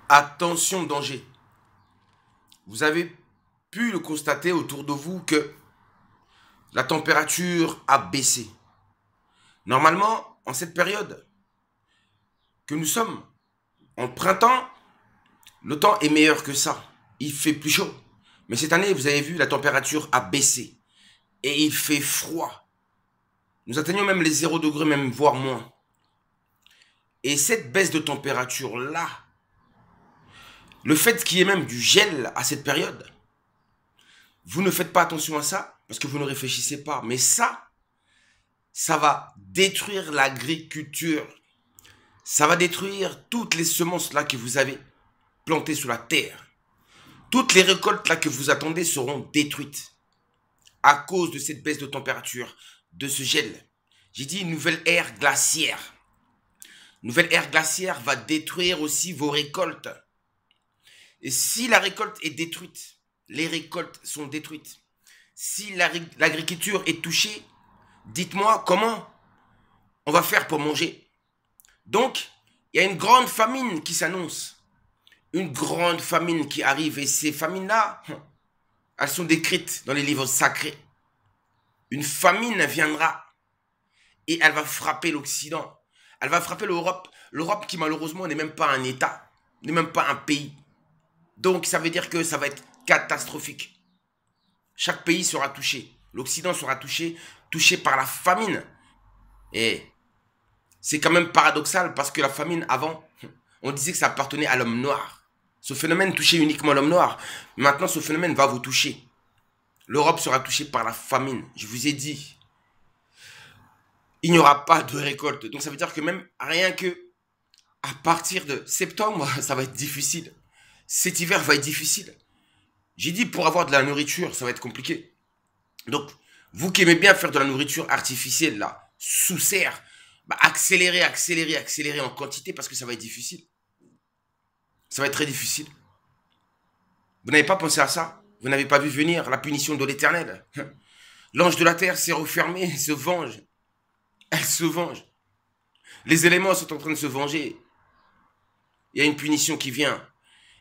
Attention, danger. Vous avez pu le constater autour de vous que la température a baissé. Normalement, en cette période que nous sommes, en printemps, le temps est meilleur que ça. Il fait plus chaud. Mais cette année, vous avez vu, la température a baissé. Et il fait froid. Nous atteignons même les 0 degrés, même voire moins. Et cette baisse de température-là, le fait qu'il y ait même du gel à cette période, vous ne faites pas attention à ça parce que vous ne réfléchissez pas. Mais ça va détruire l'agriculture. Ça va détruire toutes les semences là que vous avez plantées sous la terre. Toutes les récoltes là que vous attendez seront détruites à cause de cette baisse de température, de ce gel. J'ai dit une nouvelle ère glaciaire. Une nouvelle ère glaciaire va détruire aussi vos récoltes. Et si la récolte est détruite, les récoltes sont détruites. Si l'agriculture est touchée, dites-moi comment on va faire pour manger. Donc, il y a une grande famine qui s'annonce. Une grande famine qui arrive. Et ces famines-là, elles sont décrites dans les livres sacrés. Une famine viendra et elle va frapper l'Occident. Elle va frapper l'Europe. L'Europe qui malheureusement n'est même pas un État, n'est même pas un pays. Donc ça veut dire que ça va être catastrophique. Chaque pays sera touché. L'Occident sera touché par la famine. Et c'est quand même paradoxal parce que la famine avant, on disait que ça appartenait à l'homme noir. Ce phénomène touchait uniquement l'homme noir. Maintenant ce phénomène va vous toucher. L'Europe sera touchée par la famine. Je vous ai dit. Il n'y aura pas de récolte. Donc ça veut dire que même rien que à partir de septembre, ça va être difficile. Cet hiver va être difficile. J'ai dit pour avoir de la nourriture, ça va être compliqué. Donc, vous qui aimez bien faire de la nourriture artificielle, là, sous serre, bah, accélérez en quantité parce que ça va être difficile. Ça va être très difficile. Vous n'avez pas pensé à ça? Vous n'avez pas vu venir la punition de l'Éternel? L'ange de la terre s'est refermé et se venge. Elle se venge. Les éléments sont en train de se venger. Il y a une punition qui vient.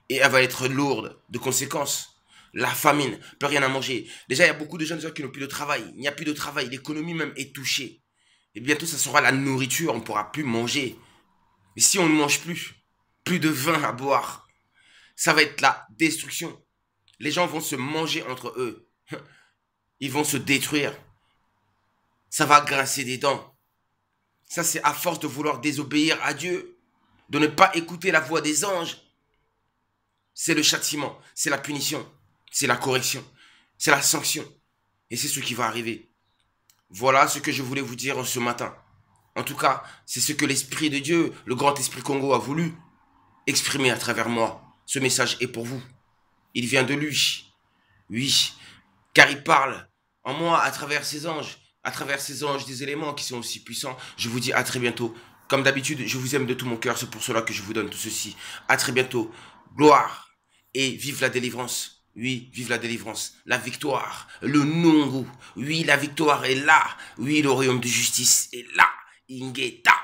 Et elle va être lourde de conséquences. La famine, plus rien à manger. Déjà, il y a beaucoup de jeunes qui n'ont plus de travail. Il n'y a plus de travail. L'économie même est touchée. Et bientôt, ça sera la nourriture. On ne pourra plus manger. Et si on ne mange plus de vin à boire, ça va être la destruction. Les gens vont se manger entre eux. Ils vont se détruire. Ça va grincer des dents. Ça, c'est à force de vouloir désobéir à Dieu, de ne pas écouter la voix des anges. C'est le châtiment, c'est la punition, c'est la correction, c'est la sanction. Et c'est ce qui va arriver. Voilà ce que je voulais vous dire ce matin. En tout cas, c'est ce que l'Esprit de Dieu, le grand Esprit Congo a voulu exprimer à travers moi. Ce message est pour vous. Il vient de lui. Oui, car il parle en moi à travers ses anges. À travers ces anges, des éléments qui sont aussi puissants. Je vous dis à très bientôt. Comme d'habitude, je vous aime de tout mon cœur. C'est pour cela que je vous donne tout ceci. À très bientôt. Gloire. Et vive la délivrance. Oui, vive la délivrance. La victoire. Le non-goût. Oui, la victoire est là. Oui, le royaume de justice est là. Ingeta.